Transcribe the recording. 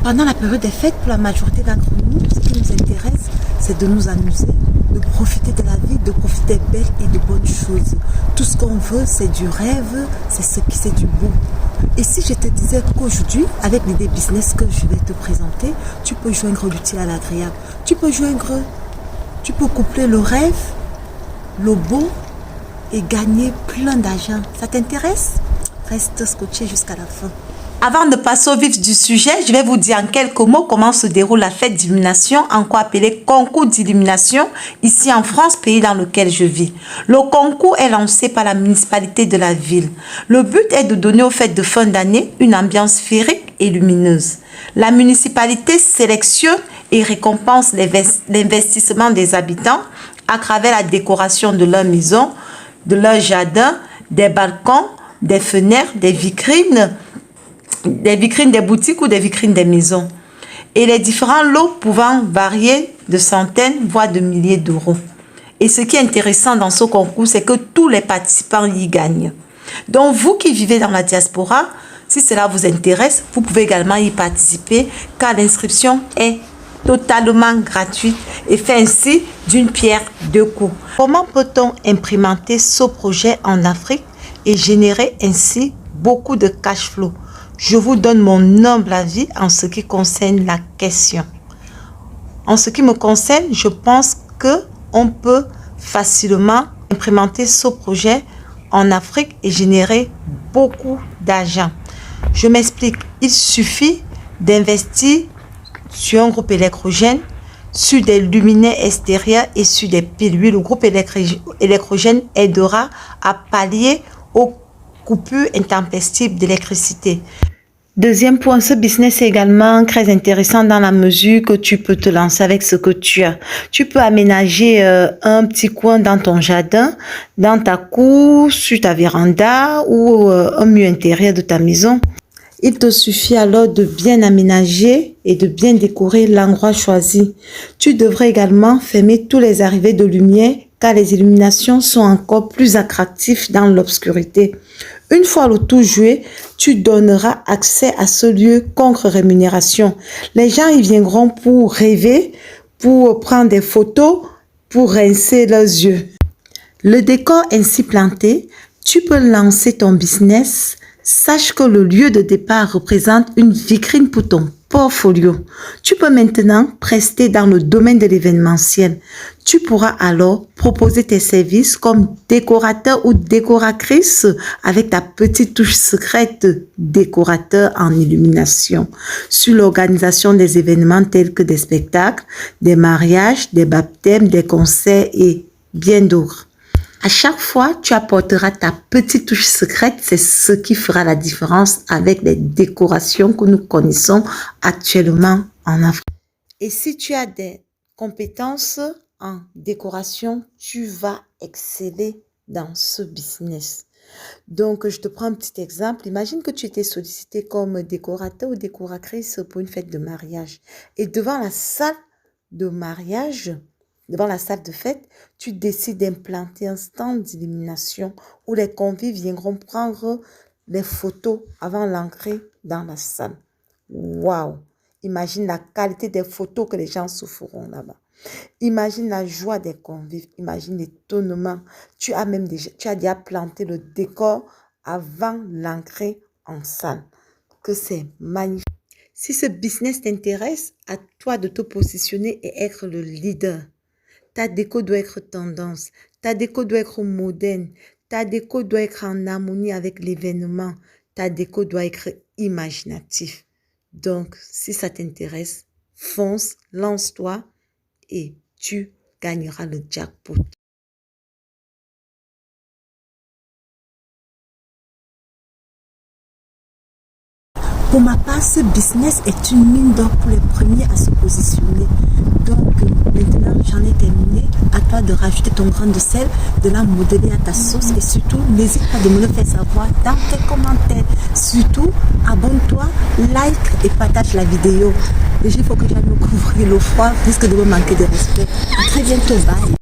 Pendant la période des fêtes, pour la majorité d'entre nous, ce qui nous intéresse, c'est de nous amuser, de profiter de la vie, de profiter des belles et de bonnes choses. Tout ce qu'on veut, c'est du rêve, c'est du beau. Et si je te disais qu'aujourd'hui, avec l'idée business que je vais te présenter, tu peux joindre l'utile à l'agréable. Tu peux coupler le rêve, le beau et gagner plein d'argent. Ça t'intéresse? Reste scotché jusqu'à la fin. Avant de passer au vif du sujet, je vais vous dire en quelques mots comment se déroule la fête d'illumination, encore appelée concours d'illumination, ici en France, pays dans lequel je vis. Le concours est lancé par la municipalité de la ville. Le but est de donner aux fêtes de fin d'année une ambiance féerique et lumineuse. La municipalité sélectionne et récompense l'investissement des habitants à travers la décoration de leur maison, de leur jardin, des balcons, des fenêtres, des vitrines des boutiques ou des vitrines des maisons. Et les différents lots pouvant varier de centaines, voire de milliers d'euros. Et ce qui est intéressant dans ce concours, c'est que tous les participants y gagnent. Donc, vous qui vivez dans la diaspora, si cela vous intéresse, vous pouvez également y participer car l'inscription est totalement gratuite et fait ainsi d'une pierre deux coups. Comment peut-on implémenter ce projet en Afrique et générer ainsi beaucoup de cash flow? Je vous donne mon humble avis en ce qui concerne la question. En ce qui me concerne, je pense qu'on peut facilement implémenter ce projet en Afrique et générer beaucoup d'argent. Je m'explique. Il suffit d'investir sur un groupe électrogène, sur des luminaires extérieurs et sur des piles. Le groupe électrogène aidera à pallier aux coupures intempestives d'électricité. Deuxième point, ce business est également très intéressant dans la mesure que tu peux te lancer avec ce que tu as. Tu peux aménager un petit coin dans ton jardin, dans ta cour, sur ta véranda ou un mur intérieur de ta maison. Il te suffit alors de bien aménager et de bien décorer l'endroit choisi. Tu devrais également fermer tous les arrivées de lumière car les illuminations sont encore plus attractives dans l'obscurité. Une fois le tout joué, tu donneras accès à ce lieu contre rémunération. Les gens y viendront pour rêver, pour prendre des photos, pour rincer leurs yeux. Le décor ainsi planté, tu peux lancer ton business. Sache que le lieu de départ représente une vitrine pour ton portfolio. Tu peux maintenant prester dans le domaine de l'événementiel. Tu pourras alors proposer tes services comme décorateur ou décoratrice avec ta petite touche secrète décorateur en illumination sur l'organisation des événements tels que des spectacles, des mariages, des baptêmes, des concerts et bien d'autres. À chaque fois, tu apporteras ta petite touche secrète. C'est ce qui fera la différence avec les décorations que nous connaissons actuellement en Afrique. Et si tu as des compétences en décoration, tu vas exceller dans ce business. Donc, je te prends un petit exemple. Imagine que tu étais sollicité comme décorateur ou décoratrice pour une fête de mariage. Et devant la salle de mariage, devant la salle de fête, tu décides d'implanter un stand d'illumination où les convives viendront prendre les photos avant l'entrée dans la salle. Waouh! Imagine la qualité des photos que les gens se feront là-bas. Imagine la joie des convives. Imagine l'étonnement. Tu as déjà planté le décor avant l'entrée en salle. Que c'est magnifique. Si ce business t'intéresse, à toi de te positionner et être le leader. Ta déco doit être tendance, ta déco doit être moderne, ta déco doit être en harmonie avec l'événement, ta déco doit être imaginatif. Donc, si ça t'intéresse, fonce, lance-toi et tu gagneras le jackpot. Pour ma part, ce business est une mine d'or pour les premiers à se positionner. Donc, maintenant, j'en ai terminé. À toi de rajouter ton grain de sel, de la modeler à ta sauce et surtout, n'hésite pas de me le faire savoir dans tes commentaires. Surtout, abonne-toi, like et partage la vidéo. Et il faut que j'aille me couvrir le froid, risque de me manquer de respect. À très bientôt, bye.